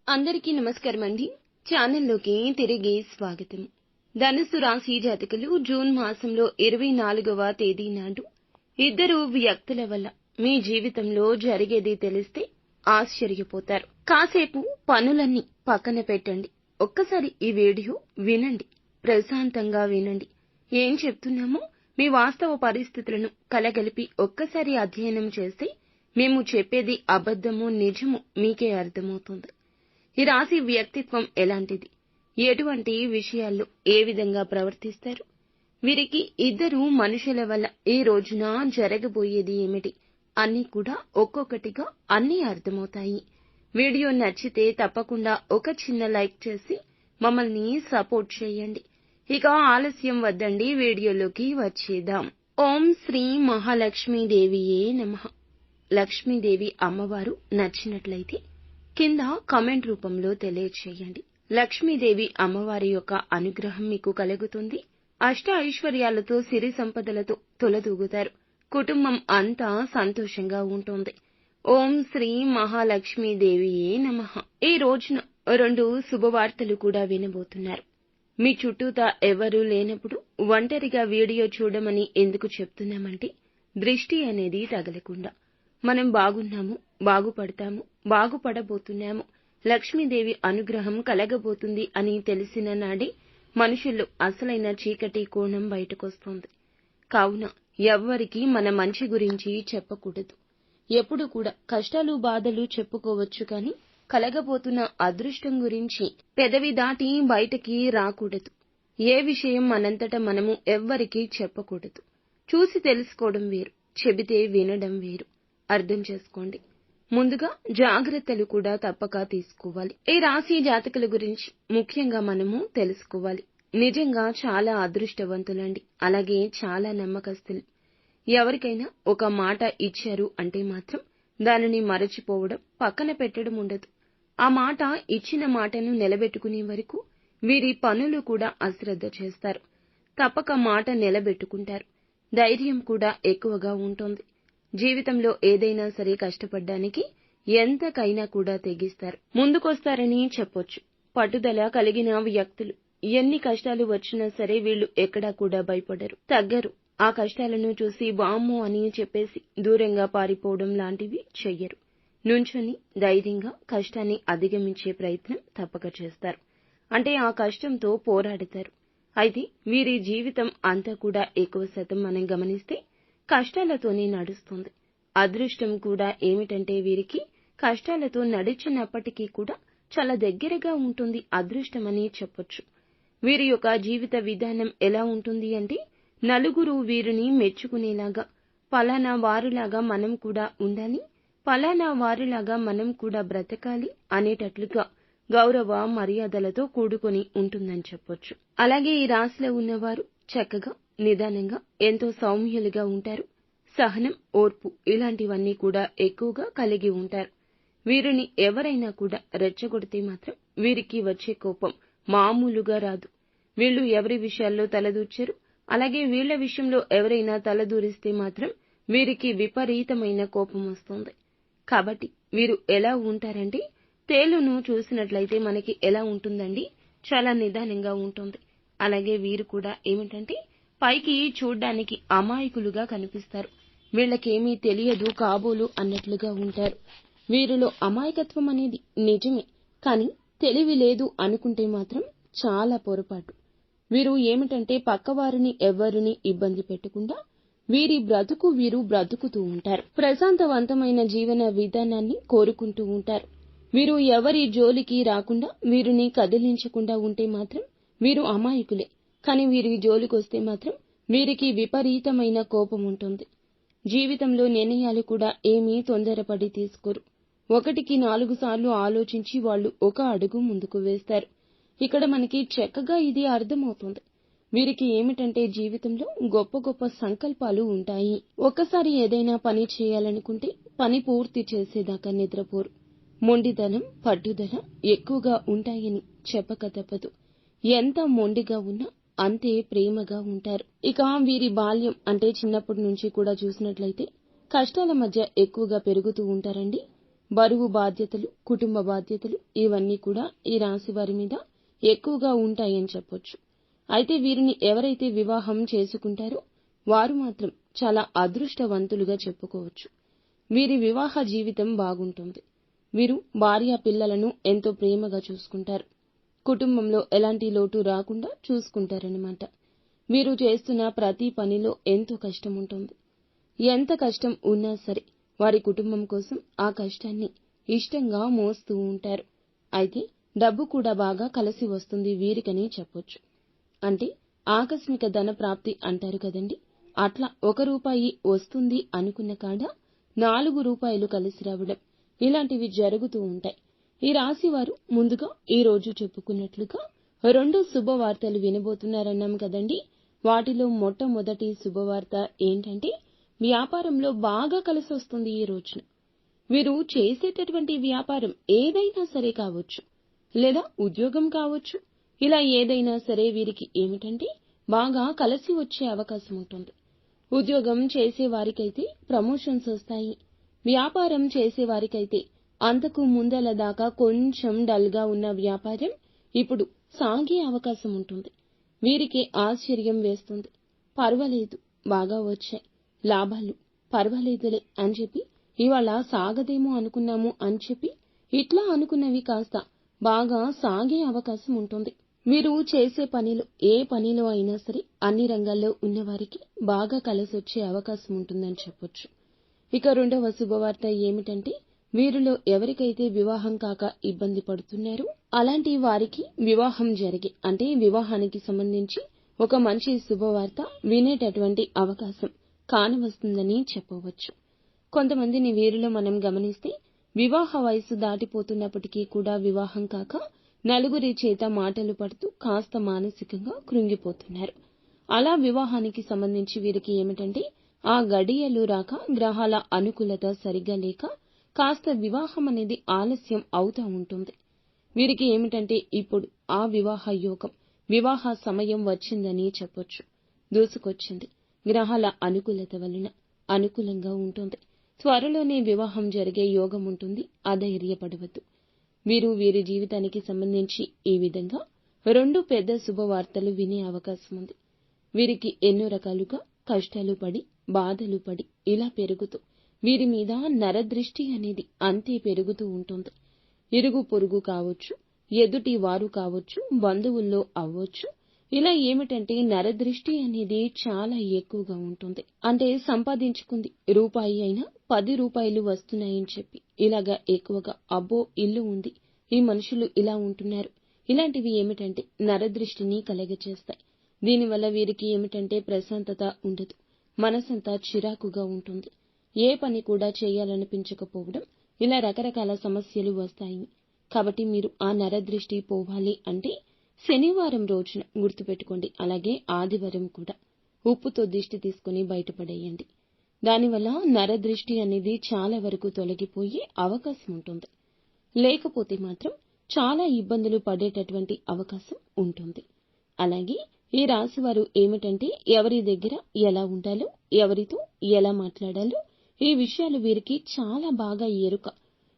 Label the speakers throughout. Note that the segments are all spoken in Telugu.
Speaker 1: అందరికీ నమస్కారం అండి. ఛానల్లోకి తిరిగి స్వాగతం. ధనుస్సు రాశి జాతకులు జూన్ మాసంలో 24వ తేదీ నాడు ఇద్దరు వ్యక్తుల వల్ల మీ జీవితంలో జరిగేది తెలిస్తే ఆశ్చర్యపోతారు. కాసేపు పనులన్నీ పక్కన పెట్టండి. ఒక్కసారి ఈ వీడియో వినండి. ప్రశాంతంగా వినండి. ఏం చెప్తున్నామో మీ వాస్తవ పరిస్థితులను కలగలిపి ఒక్కసారి అధ్యయనం చేస్తే మేము చెప్పేది అబద్ధమో నిజమో మీకే అర్థమవుతుంది. ఈ రాశి వ్యక్తిత్వం ఎలాంటిది, ఎటువంటి విషయాల్లో ఏ విధంగా ప్రవర్తిస్తారు, వీరికి ఇద్దరు మనుషుల వల్ల ఈ రోజున జరగబోయేది ఏమిటి అన్నీ కూడా ఒక్కొక్కటిగా అన్నీ అర్థమవుతాయి. వీడియో నచ్చితే తప్పకుండా ఒక చిన్న లైక్ చేసి మమ్మల్ని సపోర్ట్ చేయండి. ఇక ఆలస్యం వద్దండి, వీడియోలోకి వచ్చేద్దాం. ఓం శ్రీ మహాలక్ష్మీదేవియే నమః. లక్ష్మీదేవి అమ్మవారు నచ్చినట్లయితే కింద కామెంట్ రూపంలో తెలియచేయండి. లక్ష్మీదేవి అమ్మవారి యొక్క అనుగ్రహం మీకు కలుగుతుంది. అష్ట ఐశ్వర్యాలతో సిరి సంపదలతో తొలదూగుతారు. కుటుంబం అంతా సంతోషంగా ఉంటుంది. ఓం శ్రీ మహాలక్ష్మీదేవియే నమః. ఈ రోజున 2 శుభవార్తలు కూడా వినబోతున్నారు. మీ చుట్టూతా ఎవరూ లేనప్పుడు ఒంటరిగా వీడియో చూడమని ఎందుకు చెప్తున్నామంటే దృష్టి అనేది తగలకుండా. మనం బాగున్నాము, బాగుపడతాము, బాగుపడబోతున్నాము, లక్ష్మీదేవి అనుగ్రహం కలగబోతుంది అని తెలిసిన నాడే మనుషుల్లో అసలైన చీకటి కోణం బయటకొస్తుంది. కావున ఎవ్వరికీ మన మంచి గురించి చెప్పకూడదు. ఎప్పుడు కూడా కష్టాలు బాధలు చెప్పుకోవచ్చు, కానీ కలగబోతున్న అదృష్టం గురించి పెదవి దాటి బయటకి రాకూడదు. ఏ విషయం మనంతట మనము ఎవ్వరికీ చెప్పకూడదు. చూసి తెలుసుకోవడం వేరు, చెబితే వినడం వేరు. అర్థం చేసుకోండి. ముందుగా జాగ్రత్తలు కూడా తప్పక తీసుకోవాలి. ఈ రాశి జాతకుల గురించి ముఖ్యంగా మనము తెలుసుకోవాలి. నిజంగా చాలా అదృష్టవంతులండి. అలాగే చాలా నమ్మకస్తులు. ఎవరికైనా ఒక మాట ఇచ్చారు అంటే మాత్రం దానిని మరచిపోవడం, పక్కన పెట్టడం ఉండదు. ఆ మాట ఇచ్చిన మాటను నిలబెట్టుకునే వరకు వీరి పనులు కూడా అశ్రద్ధ చేస్తారు. తప్పక మాట నిలబెట్టుకుంటారు. ధైర్యం కూడా ఎక్కువగా ఉంటుంది. జీవితంలో ఏదైనా సరే కష్టపడ్డానికి ఎంతకైనా కూడా తెగిస్తారు. ముందుకొస్తారని చెప్పొచ్చు. పట్టుదల కలిగిన వ్యక్తులు. ఎన్ని కష్టాలు వచ్చినా సరే వీళ్ళు ఎక్కడా కూడా భయపడరు, తగ్గరు. ఆ కష్టాలను చూసి వామ్మో అని చెప్పేసి దూరంగా పారిపోవడం లాంటివి చెయ్యరు. నుంచొని ధైర్యంగా కష్టాన్ని అధిగమించే ప్రయత్నం తప్పక చేస్తారు. అంటే ఆ కష్టంతో పోరాడతారు. అయితే వీరి జీవితం అంతా కూడా ఎక్కువ శాతం మనం గమనిస్తే కష్టాలతోనే నడుస్తుంది. అదృష్టం కూడా ఏమిటంటే వీరికి కష్టాలతో నడిచినప్పటికీ కూడా చాలా దగ్గరగా ఉంటుంది అదృష్టమని చెప్పొచ్చు. వీరి యొక్క జీవిత విధానం ఎలా ఉంటుంది అంటే నలుగురు వీరిని మెచ్చుకునేలాగా, పలానా వారిలాగా మనం కూడా ఉండాలి, పలానా వారిలాగా మనం కూడా బ్రతకాలి అనేటట్లుగా గౌరవ మర్యాదలతో కూడుకొని ఉంటుందని చెప్పొచ్చు. అలాగే ఈ రాశిలో ఉన్నవారు చక్కగా, నిదానంగా, ఎంతో సౌమ్యులుగా ఉంటారు. సహనం, ఓర్పు ఇలాంటివన్నీ కూడా ఎక్కువగా కలిగి ఉంటారు. వీరిని ఎవరైనా కూడా రెచ్చగొడితే మాత్రం వీరికి వచ్చే కోపం మామూలుగా రాదు. వీళ్ళు ఎవరి విషయాల్లో తలదూర్చరు. అలాగే వీళ్ల విషయంలో ఎవరైనా తలదూరిస్తే మాత్రం వీరికి విపరీతమైన కోపం వస్తుంది. కాబట్టి వీరు ఎలా ఉంటారంటే తేలును చూసినట్లయితే మనకి ఎలా ఉంటుందండి, చాలా నిదానంగా ఉంటుంది. అలాగే వీరు కూడా ఏమిటంటే పైకి చూడ్డానికి అమాయకులుగా కనిపిస్తారు. వీళ్ళకేమీ తెలియదు కాబోలు అన్నట్లుగా ఉంటారు. వీరిలో అమాయకత్వం అనేది నిజమే, కానీ తెలివి లేదు అనుకుంటే మాత్రం చాలా పొరపాటు. వీరు ఏమిటంటే పక్కవారిని ఎవ్వరిని ఇబ్బంది పెట్టకుండా వీరి బ్రతుకు వీరు బ్రతుకుతూ ఉంటారు. ప్రశాంతవంతమైన జీవన విధానాన్ని కోరుకుంటూ ఉంటారు. వీరు ఎవరి జోలికి రాకుండా వీరిని కదిలించకుండా ఉంటే మాత్రం వీరు అమాయకులే. కానీ వీరి జోలికొస్తే మాత్రం వీరికి విపరీతమైన కోపం ఉంటుంది. జీవితంలో నిర్ణయాలు కూడా ఏమీ తొందరపడి తీసుకోరు. 1కి 4 సార్లు ఆలోచించి వాళ్ళు ఒక అడుగు ముందుకు వేస్తారు. ఇక్కడ మనకి చక్కగా ఇది అర్థమవుతుంది. వీరికి ఏమిటంటే జీవితంలో గొప్ప గొప్ప సంకల్పాలు ఉంటాయి. ఒక్కసారి ఏదైనా పని చేయాలనుకుంటే పని పూర్తి చేసేదాకా నిద్రపోరు. మొండితనం, పట్టుదల ఎక్కువగా ఉంటాయని చెప్పక తప్పదు. ఎంత మొండిగా ఉన్నా అంతే ప్రేమగా ఉంటారు. ఇక వీరి బాల్యం అంటే చిన్నప్పటి నుంచి కూడా చూసినట్లయితే కష్టాల మధ్య ఎక్కువగా పెరుగుతూ ఉంటారండి. బరువు బాధ్యతలు, కుటుంబ బాధ్యతలు ఇవన్నీ కూడా ఈ రాశి వారి మీద ఎక్కువగా ఉంటాయని చెప్పొచ్చు. అయితే వీరిని ఎవరైతే వివాహం చేసుకుంటారో వారు మాత్రం చాలా అదృష్టవంతులుగా చెప్పుకోవచ్చు. వీరి వివాహ జీవితం బాగుంటుంది. వీరు భార్య పిల్లలను ఎంతో ప్రేమగా చూసుకుంటారు. కుటుంబంలో ఎలాంటి లోటు రాకుండా చూసుకుంటారన్నమాట. వీరు చేస్తున్న ప్రతి పనిలో ఎంతో కష్టం ఉంటుంది. ఎంత కష్టం ఉన్నా సరే వారి కుటుంబం కోసం ఆ కష్టాన్ని ఇష్టంగా మోస్తూ ఉంటారు. అయితే డబ్బు కూడా బాగా కలిసి వస్తుంది వీరికని చెప్పొచ్చు. అంటే ఆకస్మిక ధన ప్రాప్తి అంటారు కదండి, అట్లా ₹1 వస్తుంది అనుకున్న కాడ ₹4 కలిసి రావడం ఇలాంటివి జరుగుతూ ఉంటాయి. ఈ రాశి వారు ముందుగా ఈ రోజు చెప్పుకున్నట్లుగా 2 శుభవార్తలు వినబోతున్నారన్నాం కదండి. వాటిలో మొట్టమొదటి శుభవార్త ఏంటంటే వ్యాపారంలో బాగా కలిసొస్తుంది ఈ రోజున. వీరు చేసేటటువంటి వ్యాపారం ఏదైనా సరే కావచ్చు, లేదా ఉద్యోగం కావచ్చు, ఇలా ఏదైనా సరే వీరికి ఏమిటంటే బాగా కలిసి వచ్చే అవకాశం ఉంటుంది. ఉద్యోగం చేసేవారికైతే ప్రమోషన్స్ వస్తాయి. వ్యాపారం చేసేవారికైతే అంతకు ముందల దాకా కొంచెం డల్గా ఉన్న వ్యాపారం ఇప్పుడు సాగే అవకాశం ఉంటుంది. వీరికి ఆశ్చర్యం వేస్తుంది. పర్వాలేదు, బాగా వచ్చాయి లాభాలు, పర్వాలేదులే అని చెప్పి ఇవాళ సాగదేమో అనుకున్నాము అని చెప్పి ఇట్లా అనుకున్నవి కాస్త బాగా సాగే అవకాశం ఉంటుంది. మీరు చేసే పనిలో ఏ పనిలో అయినా సరే అన్ని రంగాల్లో ఉన్నవారికి బాగా కలిసొచ్చే అవకాశం ఉంటుందని చెప్పొచ్చు. ఇక రెండవ శుభవార్త ఏమిటంటే వీరిలో ఎవరికైతే వివాహం కాక ఇబ్బంది పడుతున్నారో అలాంటి వారికి వివాహం జరిగే, అంటే వివాహానికి సంబంధించి ఒక మంచి శుభవార్త వినేటటువంటి అవకాశం కానవస్తుందని చెప్పవచ్చు. కొంతమందిని వీరిలో మనం గమనిస్తే వివాహ వయసు దాటిపోతున్నప్పటికీ కూడా వివాహం కాక నలుగురి చేత మాటలు పడుతూ కాస్త మానసికంగా కృంగిపోతున్నారు. అలా వివాహానికి సంబంధించి వీరికి ఏమిటంటే ఆ గడియలు రాక, గ్రహాల అనుకూలత సరిగ్గా లేక కాస్త వివాహం అనేది ఆలస్యం అవుతూ ఉంటుంది. వీరికి ఏమిటంటే ఇప్పుడు ఆ వివాహ యోగం, వివాహ సమయం వచ్చిందని చెప్పొచ్చు. దూసుకొచ్చింది. గ్రహాల అనుకూలత వలన అనుకూలంగా ఉంటుంది. త్వరలోనే వివాహం జరిగే యోగం ఉంటుంది. అధైర్యపడవద్దు. వీరు వీరి జీవితానికి సంబంధించి ఈ విధంగా 2 పెద్ద శుభవార్తలు వినే అవకాశం ఉంది. వీరికి ఎన్నో రకాలుగా కష్టాలు పడి, బాధలు పడి ఇలా పెరుగుతూ వీరి మీద నరదృష్టి అనేది అంతే పెరుగుతూ ఉంటుంది. ఇరుగు పొరుగు కావచ్చు, ఎదుటి వారు కావచ్చు, బంధువుల్లో అవ్వచ్చు, ఇలా ఏమిటంటే నరదృష్టి అనేది చాలా ఎక్కువగా ఉంటుంది. అంటే సంపాదించుకుంది రూపాయి అయినా ₹10 వస్తున్నాయని చెప్పి ఇలాగా ఎక్కువగా అబ్బో ఇల్లు ఉంది, ఈ మనుషులు ఇలా ఉంటున్నారు, ఇలాంటివి ఏమిటంటే నరదృష్టిని కలగచేస్తాయి. దీనివల్ల వీరికి ఏమిటంటే ప్రశాంతత ఉండదు. మనసంతా చిరాకుగా ఉంటుంది. ఏ పని కూడా చేయాలనిపించకపోవడం, ఇలా రకరకాల సమస్యలు వస్తాయి. కాబట్టి మీరు ఆ నరదృష్టి పోవాలి అంటే శనివారం రోజున గుర్తుపెట్టుకోండి, అలాగే ఆదివారం కూడా ఉప్పుతో దిష్టి తీసుకుని బయటపడేయండి. దానివల్ల నరదృష్టి అనేది చాలా వరకు తొలగిపోయే అవకాశం ఉంటుంది. లేకపోతే మాత్రం చాలా ఇబ్బందులు పడేటటువంటి అవకాశం ఉంటుంది. అలాగే ఈ రాశివారు ఏమిటంటే ఎవరి దగ్గర ఎలా ఉండాలో, ఎవరితో ఎలా మాట్లాడాలో ఈ విషయాలు వీరికి చాలా బాగా ఎరుక.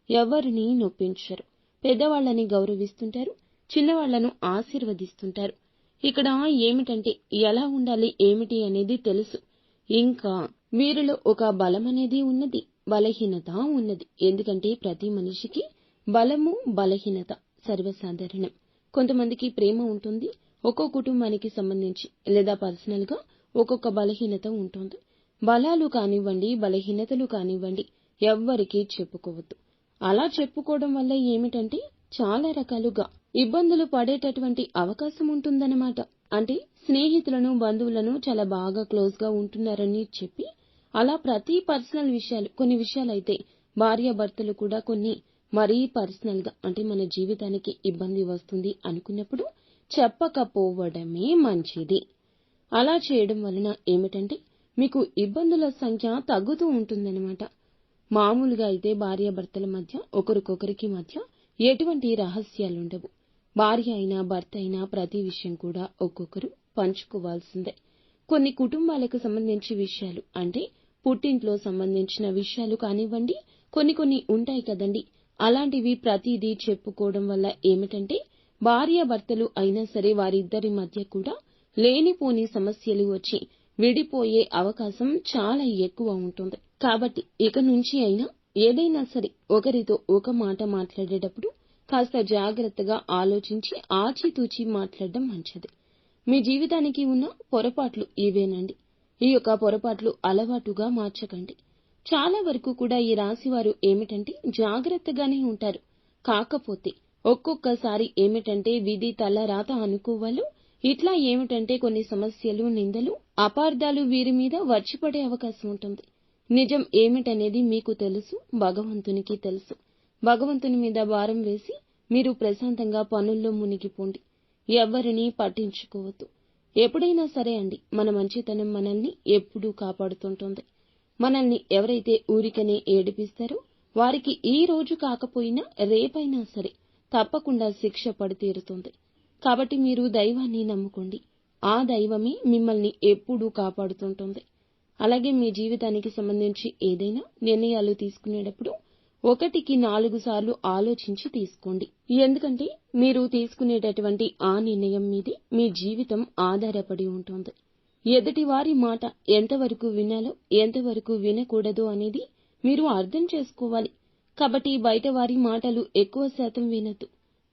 Speaker 1: ఎవరిని నొప్పించరు. పెద్దవాళ్లని గౌరవిస్తుంటారు, చిన్నవాళ్లను ఆశీర్వదిస్తుంటారు. ఇక్కడ ఏమిటంటే ఎలా ఉండాలి ఏమిటి అనేది తెలుసు. ఇంకా వీరిలో ఒక బలమనేది ఉన్నది, బలహీనత ఉన్నది. ఎందుకంటే ప్రతి మనిషికి బలము, బలహీనత సర్వసాధారణం. కొంతమందికి ప్రేమ ఉంటుంది, ఒక్కో కుటుంబానికి సంబంధించి లేదా పర్సనల్ గా ఒక్కొక్క బలహీనత ఉంటుంది. బలాలు కానివ్వండి, బలహీనతలు కానివ్వండి ఎవ్వరికీ చెప్పుకోవద్దు. అలా చెప్పుకోవడం వల్ల ఏమిటంటే చాలా రకాలుగా ఇబ్బందులు పడేటటువంటి అవకాశం ఉంటుందన్నమాట. అంటే స్నేహితులను, బంధువులను చాలా బాగా క్లోజ్ గా ఉంటున్నారని చెప్పి అలా ప్రతి పర్సనల్ విషయాలు, కొన్ని విషయాలైతే భార్యాభర్తలు కూడా కొన్ని మరీ పర్సనల్ గా, అంటే మన జీవితానికి ఇబ్బంది వస్తుంది అనుకున్నప్పుడు చెప్పకపోవడమే మంచిది. అలా చేయడం వలన ఏమిటంటే మీకు ఇబ్బందుల సంఖ్య తగ్గుతూ ఉంటుందన్నమాట. మామూలుగా అయితే భార్యాభర్తల మధ్య ఒకరికొకరికి మధ్య ఎటువంటి రహస్యాలుండవు. భార్య అయినా భర్త అయినా ప్రతి విషయం కూడా ఒక్కొక్కరు పంచుకోవాల్సిందే. కొన్ని కుటుంబాలకు సంబంధించి విషయాలు, అంటే పుట్టింట్లో సంబంధించిన విషయాలు కానివ్వండి, కొన్ని ఉంటాయి కదండి. అలాంటివి ప్రతిదీ చెప్పుకోవడం వల్ల ఏమిటంటే భార్యాభర్తలు అయినా సరే వారిద్దరి మధ్య కూడా లేనిపోని సమస్యలు వచ్చి విడిపోయే అవకాశం చాలా ఎక్కువ ఉంటుంది. కాబట్టి ఇక నుంచి అయినా ఏదైనా సరే ఒకరితో ఒక మాట మాట్లాడేటప్పుడు కాస్త జాగ్రత్తగా ఆలోచించి ఆచితూచి మాట్లాడడం మంచిది. మీ జీవితానికి ఉన్న పొరపాట్లు ఇవేనండి. ఈ యొక్క పొరపాట్లు అలవాటుగా మార్చకండి. చాలా వరకు కూడా ఈ రాశివారు ఏమిటంటే జాగ్రత్తగానే ఉంటారు. కాకపోతే ఒక్కొక్కసారి ఏమిటంటే విధి తలరాత అనుకోవాలో ఇట్లా ఏమిటంటే కొన్ని సమస్యలు, నిందలు, అపార్థాలు వీరి మీద వచ్చిపడే అవకాశం ఉంటుంది. నిజం ఏమిటనేది మీకు తెలుసు, భగవంతునికి తెలుసు. భగవంతుని మీద భారం వేసి మీరు ప్రశాంతంగా పనుల్లో మునిగిపోండి. ఎవ్వరినీ పట్టించుకోవద్దు. ఎప్పుడైనా సరే అండి, మన మంచితనం మనల్ని ఎప్పుడూ కాపాడుతుంటుంది. మనల్ని ఎవరైతే ఊరికనే ఏడిపిస్తారో వారికి ఈ రోజు కాకపోయినా రేపైనా సరే తప్పకుండా శిక్ష పడి తీరుతుంది. కాబట్టి మీరు దైవాన్ని నమ్ముకోండి. ఆ దైవమే మిమ్మల్ని ఎప్పుడూ కాపాడుతుంటుంది. అలాగే మీ జీవితానికి సంబంధించి ఏదైనా నిర్ణయాలు తీసుకునేటప్పుడు 1కి 4 సార్లు ఆలోచించి తీసుకోండి. ఎందుకంటే మీరు తీసుకునేటటువంటి ఆ నిర్ణయం మీదే మీ జీవితం ఆధారపడి ఉంటుంది. ఎదుటివారి మాట ఎంతవరకు వినాలో ఎంతవరకు వినకూడదో అనేది మీరు అర్థం చేసుకోవాలి. కాబట్టి బయటవారి మాటలు ఎక్కువ శాతం వినొద్దు.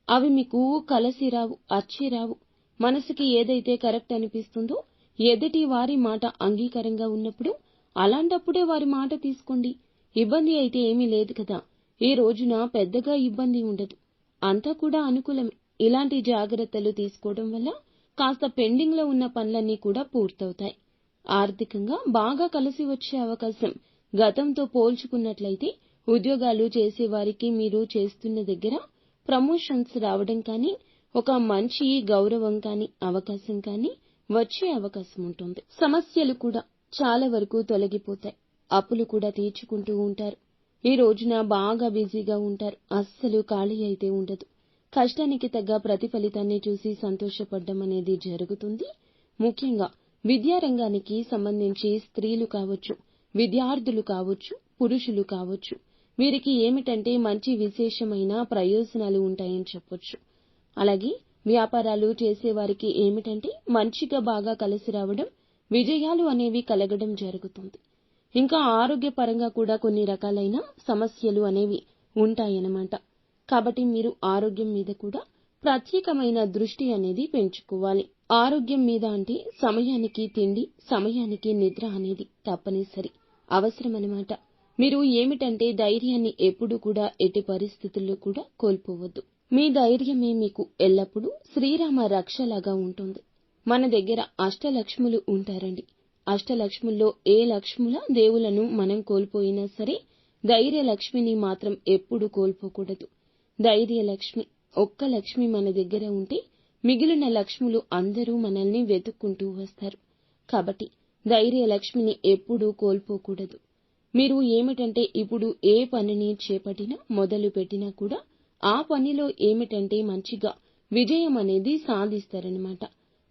Speaker 1: అవి మీకు కలసి రావు, అచ్చి రావు. మనసుకి ఏదైతే కరెక్ట్ అనిపిస్తుందో ఎదుటి వారి మాట అంగీకారంగా ఉన్నప్పుడు అలాంటప్పుడే వారి మాట తీసుకోండి. ఇబ్బంది అయితే ఏమీ లేదు కదా. ఈ రోజున పెద్దగా ఇబ్బంది ఉండదు. అంతా కూడా అనుకూలమే. ఇలాంటి జాగ్రత్తలు తీసుకోవడం వల్ల కాస్త పెండింగ్లో ఉన్న పనులన్నీ కూడా పూర్తవుతాయి. ఆర్థికంగా బాగా కలిసి వచ్చే అవకాశం. గతంతో పోల్చుకున్నట్లయితే ఉద్యోగాలు చేసేవారికి మీరు చేస్తున్న దగ్గర ప్రమోషన్స్ రావడం కానీ, ఒక మంచి గౌరవం కానీ, అవకాశం కానీ వచ్చే అవకాశం ఉంటుంది. సమస్యలు కూడా చాలా వరకు తొలగిపోతాయి. అప్పులు కూడా తీర్చుకుంటూ ఉంటారు. ఈ రోజున బాగా బిజీగా ఉంటారు. అస్సలు ఖాళీ అయితే ఉండదు. కష్టానికి తగ్గ ప్రతిఫలితాన్ని చూసి సంతోషపడ్డం అనేది జరుగుతుంది. ముఖ్యంగా విద్యారంగానికి సంబంధించి స్త్రీలు కావచ్చు, విద్యార్థులు కావచ్చు, పురుషులు కావచ్చు, వీరికి ఏమిటంటే మంచి విశేషమైన ప్రయోజనాలు ఉంటాయని చెప్పొచ్చు. అలాగే వ్యాపారాలు చేసేవారికి ఏమిటంటే మంచిగా బాగా కలిసి రావడం, విజయాలు అనేవి కలగడం జరుగుతుంది. ఇంకా ఆరోగ్యపరంగా కూడా కొన్ని రకాలైన సమస్యలు అనేవి ఉంటాయన్నమాట. కాబట్టి మీరు ఆరోగ్యం మీద కూడా ప్రత్యేకమైన దృష్టి అనేది పెంచుకోవాలి. ఆరోగ్యం మీద అంటే సమయానికి తిండి, సమయానికి నిద్ర అనేది తప్పనిసరి అవసరమన్నమాట. మీరు ఏమిటంటే ధైర్యాన్ని ఎప్పుడూ కూడా ఎట్టి పరిస్థితుల్లో కూడా కోల్పోవద్దు. మీ ధైర్యమే మీకు ఎల్లప్పుడూ శ్రీరామ రక్షలాగా ఉంటుంది. మన దగ్గర అష్టలక్ష్ములు ఉంటారండి. అష్టలక్ష్ముల్లో ఏ లక్ష్ముల దేవులను మనం కోల్పోయినా సరే ధైర్యలక్ష్మిని మాత్రం ఎప్పుడూ కోల్పోకూడదు. ధైర్యలక్ష్మి ఒక్క లక్ష్మి మన దగ్గర ఉంటే మిగిలిన లక్ష్ములు అందరూ మనల్ని వెతుక్కుంటూ వస్తారు. కాబట్టి ధైర్యలక్ష్మిని ఎప్పుడూ కోల్పోకూడదు. మీరు ఏమిటంటే ఇప్పుడు ఏ పనిని చేపట్టినా మొదలు పెట్టినా కూడా ఆ పనిలో ఏమిటంటే మంచిగా విజయం అనేది సాధిస్తారనమాట.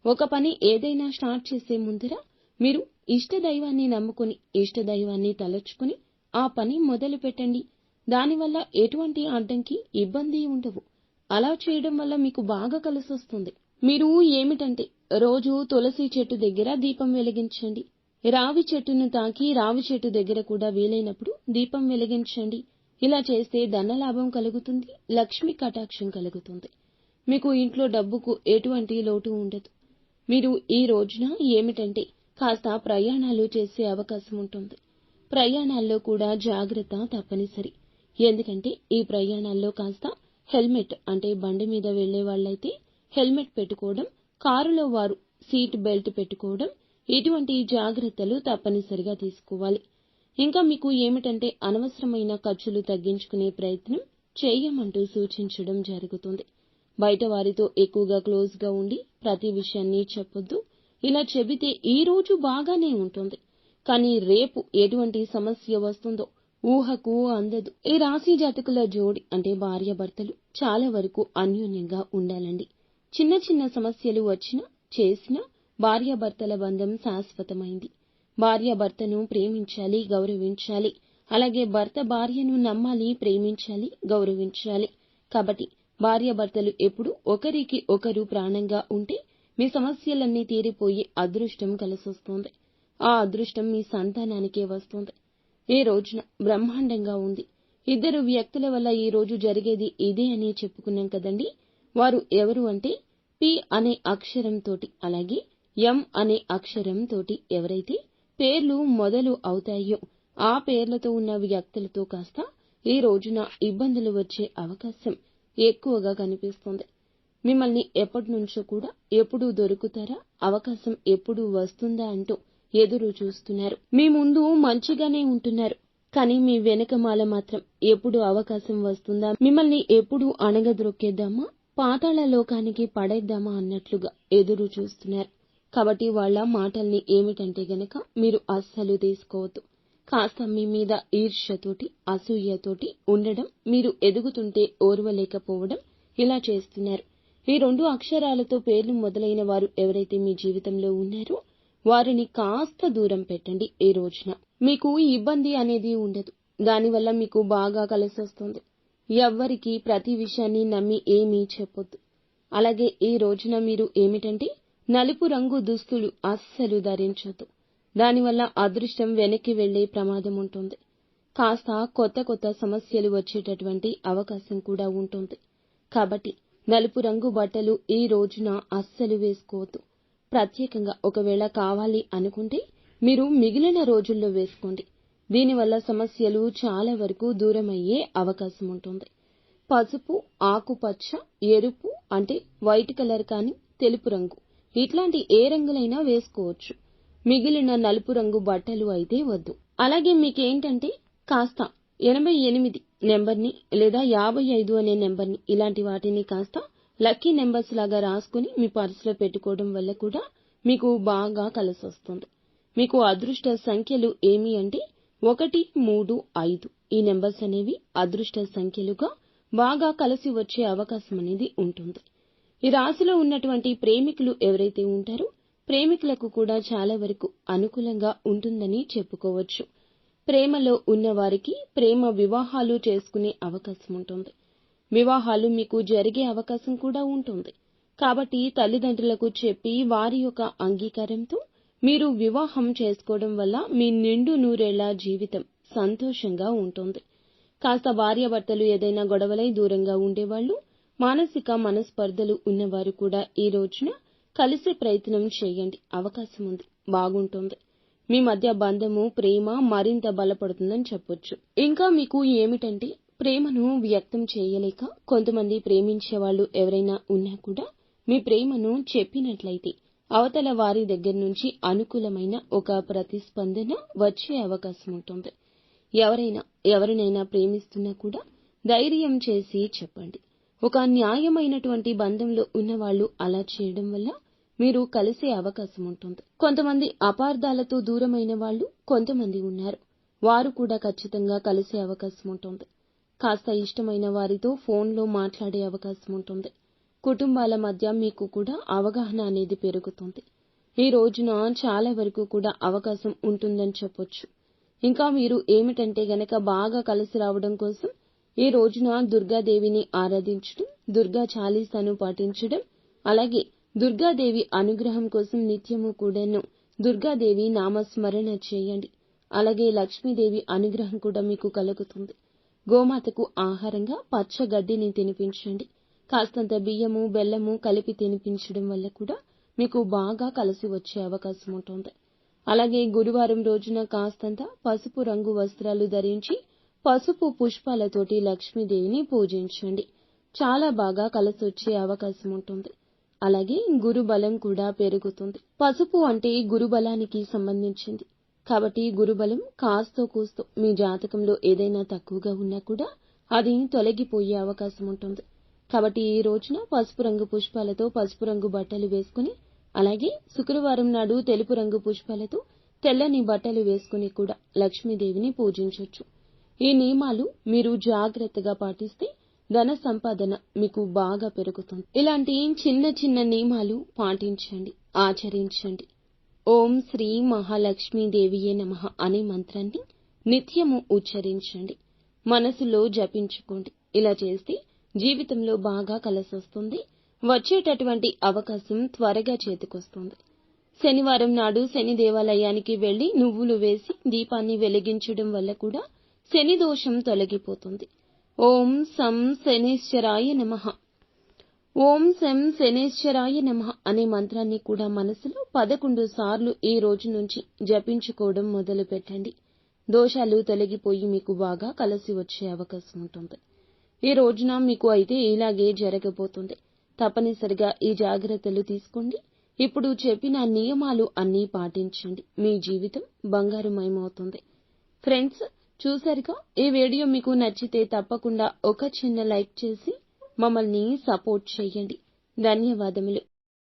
Speaker 1: ఒక పని ఏదైనా స్టార్ట్ చేసే ముందర మీరు ఇష్టదైవాన్ని నమ్ముకుని, ఇష్టదైవాన్ని తలచుకుని ఆ పని మొదలు పెట్టండి. దానివల్ల ఎటువంటి అడ్డంకి, ఇబ్బంది ఉండవు. అలా చేయడం వల్ల మీకు బాగా కలిసొస్తుంది. మీరు ఏమిటంటే రోజు తులసి చెట్టు దగ్గర దీపం వెలిగించండి. రావి చెట్టును తాకి రావి చెట్టు దగ్గర కూడా వీలైనప్పుడు దీపం వెలిగించండి. ఇలా చేస్తే ధనలాభం కలుగుతుంది, లక్ష్మి కటాక్షం కలుగుతుంది. మీకు ఇంట్లో డబ్బుకు ఎటువంటి లోటు ఉండదు. మీరు ఈ రోజున ఏమిటంటే కాస్త ప్రయాణాలు చేసే అవకాశం ఉంటుంది. ప్రయాణాల్లో కూడా జాగ్రత్త తప్పనిసరి. ఎందుకంటే ఈ ప్రయాణాల్లో కాస్త హెల్మెట్ అంటే బండి మీద వెళ్లే వాళ్ళైతే హెల్మెట్ పెట్టుకోవడం, కారులో వారు సీట్ బెల్ట్ పెట్టుకోవడం, ఇటువంటి జాగ్రత్తలు తప్పనిసరిగా తీసుకోవాలి. ఇంకా మీకు ఏమిటంటే అనవసరమైన ఖర్చులు తగ్గించుకునే ప్రయత్నం చేయమంటూ సూచించడం జరుగుతుంది. బయట వారితో ఎక్కువగా క్లోజ్గా ఉండి ప్రతి విషయాన్ని చెప్పొద్దు. ఇలా చెబితే ఈ రోజు బాగానే ఉంటుంది, కానీ రేపు ఎటువంటి సమస్య వస్తుందో ఊహకు అందదు. ఈ రాశి జాతకుల జోడి అంటే భార్యాభర్తలు చాలా వరకు అన్యోన్యంగా ఉండాలండి. చిన్న చిన్న సమస్యలు వచ్చినా చేసినా భార్యాభర్తల బంధం శాశ్వతమైంది. భార్యాభర్తను ప్రేమించాలి, గౌరవించాలి. అలాగే భర్త భార్యను నమ్మాలి, ప్రేమించాలి, గౌరవించాలి. కాబట్టి భార్యాభర్తలు ఎప్పుడు ఒకరికి ఒకరు ప్రాణంగా ఉంటే మీ సమస్యలన్నీ తీరిపోయి అదృష్టం కలిసొస్తుంది. ఆ అదృష్టం మీ సంతానానికే వస్తుంది. ఈ రోజున బ్రహ్మాండంగా ఉంది. ఇద్దరు వ్యక్తుల వల్ల ఈ రోజు జరిగేది ఇదే అని చెప్పుకున్నాం కదండి. వారు ఎవరు అంటే పి అనే అక్షరంతోటి అలాగే ఎం అనే అక్షరంతోటి ఎవరైతే పేర్లు మొదలు అవుతాయో ఆ పేర్లతో ఉన్న వ్యక్తులతో కాస్త ఈ రోజున ఇబ్బందులు వచ్చే అవకాశం ఎక్కువగా కనిపిస్తుంది. మిమ్మల్ని ఎప్పటినుంచో కూడా ఎప్పుడు దొరుకుతారా, అవకాశం ఎప్పుడు వస్తుందా అంటూ ఎదురు చూస్తున్నారు. మీ ముందు మంచిగానే ఉంటున్నారు, కానీ మీ వెనకమాల మాత్రం ఎప్పుడు అవకాశం వస్తుందా, మిమ్మల్ని ఎప్పుడు అణగద్రొక్కేద్దామా, పాతాళ లోకానికి పడేద్దామా అన్నట్లుగా ఎదురు చూస్తున్నారు. కాబట్టి వాళ్ళ మాటల్ని ఏమిటంటే గనక మీరు అస్సలు తీసుకోవద్దు. కాస్త మీ మీద ఈర్ష్యతోటి, అసూయతోటి ఉండడం, మీరు ఎదుగుతుంటే ఓర్వలేకపోవడం ఇలా చేస్తున్నారు. ఈ 2 అక్షరాలతో పేర్లు మొదలైన వారు ఎవరైతే మీ జీవితంలో ఉన్నారో వారిని కాస్త దూరం పెట్టండి. ఈ రోజున మీకు ఇబ్బంది అనేది ఉండదు. దానివల్ల మీకు బాగా కలిసొస్తుంది. ఎవ్వరికి ప్రతి విషయాన్ని నమ్మి ఏమీ చెప్పొద్దు. అలాగే ఈ రోజున మీరు ఏమిటంటే నలుపు రంగు దుస్తులు అస్సలు ధరించొద్దు. దానివల్ల అదృష్టం వెనక్కి వెళ్లే ప్రమాదం ఉంటుంది. కాస్త కొత్త కొత్త సమస్యలు వచ్చేటటువంటి అవకాశం కూడా ఉంటుంది. కాబట్టి నలుపు రంగు బట్టలు ఈ రోజున అస్సలు వేసుకోవద్దు. ప్రత్యేకంగా ఒకవేళ కావాలి అనుకుంటే మీరు మిగిలిన రోజుల్లో వేసుకోండి. దీనివల్ల సమస్యలు చాలా వరకు దూరమయ్యే అవకాశం ఉంటుంది. పసుపు, ఆకుపచ్చ, ఎరుపు అంటే వైట్ కలర్ కానీ తెలుపు రంగు ఇట్లాంటి ఏ రంగులైనా వేసుకోవచ్చు. మిగిలిన నలుపు రంగు బట్టలు అయితే వద్దు. అలాగే మీకేంటంటే కాస్త 88 నెంబర్ని లేదా 55 అనే నెంబర్ని ఇలాంటి వాటిని కాస్త లక్కీ నెంబర్స్ లాగా రాసుకుని మీ పర్సులో పెట్టుకోవడం వల్ల కూడా మీకు బాగా కలిసొస్తుంది. మీకు అదృష్ట సంఖ్యలు ఏమి అంటే 1, 3, 5 ఈ నెంబర్స్ అనేవి అదృష్ట సంఖ్యలుగా బాగా కలిసి వచ్చే అవకాశం అనేది ఉంటుంది. ఈ రాశిలో ఉన్నటువంటి ప్రేమికులు ఎవరైతే ఉంటారో ప్రేమికులకు కూడా చాలా వరకు అనుకూలంగా ఉంటుందని చెప్పుకోవచ్చు. ప్రేమలో ఉన్నవారికి ప్రేమ వివాహాలు చేసుకునే అవకాశం ఉంటుంది. వివాహాలు మీకు జరిగే అవకాశం కూడా ఉంటుంది. కాబట్టి తల్లిదండ్రులకు చెప్పి వారి యొక్క అంగీకారంతో మీరు వివాహం చేసుకోవడం వల్ల మీ నిండు నూరేళ్ల జీవితం సంతోషంగా ఉంటుంది. కాస్త భార్యాభర్తలు ఏదైనా గొడవలై దూరంగా ఉండేవాళ్లు, మానసిక మనస్పర్ధలు ఉన్నవారు కూడా ఈ రోజున కలిసే ప్రయత్నం చేయండి. అవకాశం ఉంది, బాగుంటుంది. మీ మధ్య బంధము, ప్రేమ మరింత బలపడుతుందని చెప్పొచ్చు. ఇంకా మీకు ఏమిటంటే ప్రేమను వ్యక్తం చేయలేక కొంతమంది ప్రేమించే వాళ్ళు ఎవరైనా ఉన్నా కూడా మీ ప్రేమను చెప్పినట్లయితే అవతల వారి దగ్గర నుంచి అనుకూలమైన ఒక ప్రతిస్పందన వచ్చే అవకాశం ఉంటుంది. ఎవరినైనా ప్రేమిస్తున్నా కూడా ధైర్యం చేసి చెప్పండి. ఒక న్యాయమైనటువంటి బంధంలో ఉన్నవాళ్లు అలా చేయడం వల్ల మీరు కలిసే అవకాశం ఉంటుంది. కొంతమంది అపార్థాలతో దూరమైన వాళ్ళు కొంతమంది ఉన్నారు. వారు కూడా ఖచ్చితంగా కలిసే అవకాశం ఉంటుంది. కాస్త ఇష్టమైన వారితో ఫోన్లో మాట్లాడే అవకాశం ఉంటుంది. కుటుంబాల మధ్య మీకు కూడా అవగాహన అనేది పెరుగుతుంది. ఈ రోజున చాలా వరకు కూడా అవకాశం ఉంటుందని చెప్పొచ్చు. ఇంకా మీరు ఏమిటంటే గనక బాగా కలిసి రావడం కోసం ఈ రోజున దుర్గాదేవిని ఆరాధించడం, దుర్గా చాలీసాను పాటించడం, అలాగే దుర్గాదేవి అనుగ్రహం కోసం నిత్యము కూడాను దుర్గాదేవి నామస్మరణ చేయండి. అలాగే లక్ష్మీదేవి అనుగ్రహం కూడా మీకు కలుగుతుంది. గోమాతకు ఆహారంగా పచ్చ గడ్డిని తినిపించండి. కాస్తంత బియ్యము, బెల్లము కలిపి తినిపించడం వల్ల కూడా మీకు బాగా కలిసి వచ్చే అవకాశం ఉంటుంది. అలాగే గురువారం రోజున కాస్తంత పసుపు రంగు వస్త్రాలు ధరించి పసుపు పుష్పాలతోటి లక్ష్మీదేవిని పూజించండి. చాలా బాగా కలిసొచ్చే అవకాశం ఉంటుంది. అలాగే గురుబలం కూడా పెరుగుతుంది. పసుపు అంటే గురుబలానికి సంబంధించింది. కాబట్టి గురుబలం కాస్తో కూస్తో మీ జాతకంలో ఏదైనా తక్కువగా ఉన్నా కూడా అది తొలగిపోయే అవకాశం ఉంటుంది. కాబట్టి ఈ రోజున పసుపు రంగు పుష్పాలతో పసుపు రంగు బట్టలు వేసుకుని, అలాగే శుక్రవారం నాడు తెలుపు రంగు పుష్పాలతో తెల్లని బట్టలు వేసుకుని కూడా లక్ష్మీదేవిని పూజించొచ్చు. ఈ నియమాలు మీరు జాగ్రత్తగా పాటిస్తే ధన సంపాదన మీకు బాగా పెరుగుతుంది. ఇలాంటి చిన్న చిన్న నియమాలు పాటించండి, ఆచరించండి. ఓం శ్రీ మహాలక్ష్మీదేవియే నమః అనే మంత్రాన్ని నిత్యము ఉచ్చరించండి, మనసులో జపించుకోండి. ఇలా చేస్తే జీవితంలో బాగా కలిసొస్తుంది. వచ్చేటటువంటి అవకాశం త్వరగా చేతికొస్తుంది. శనివారం నాడు శని దేవాలయానికి వెళ్లి నువ్వులు వేసి దీపాన్ని వెలిగించడం వల్ల కూడా శని దోషం తొలగిపోతుంది. ఓం సం శనేశ్వరాయ నమః, ఓం శం శనేశ్వరాయ నమః అనే మంత్రాన్ని కూడా మనసులో 11 సార్లు ఈ రోజు నుంచి జపించుకోవడం మొదలు పెట్టండి. దోషాలు తొలగిపోయి మీకు బాగా కలిసి వచ్చే అవకాశం ఉంటుంది. ఈ రోజున మీకు అయితే ఇలాగే జరగబోతుంది. తప్పనిసరిగా ఈ జాగ్రత్తలు తీసుకోండి. ఇప్పుడు చెప్పిన నియమాలు అన్నీ పాటించండి. మీ జీవితం బంగారుమయమవుతుంది. ఫ్రెండ్స్, చూశారుగా? ఈ వీడియో మీకు నచ్చితే తప్పకుండా ఒక చిన్న లైక్ చేసి మమ్మల్ని సపోర్ట్ చేయండి. ధన్యవాదములు.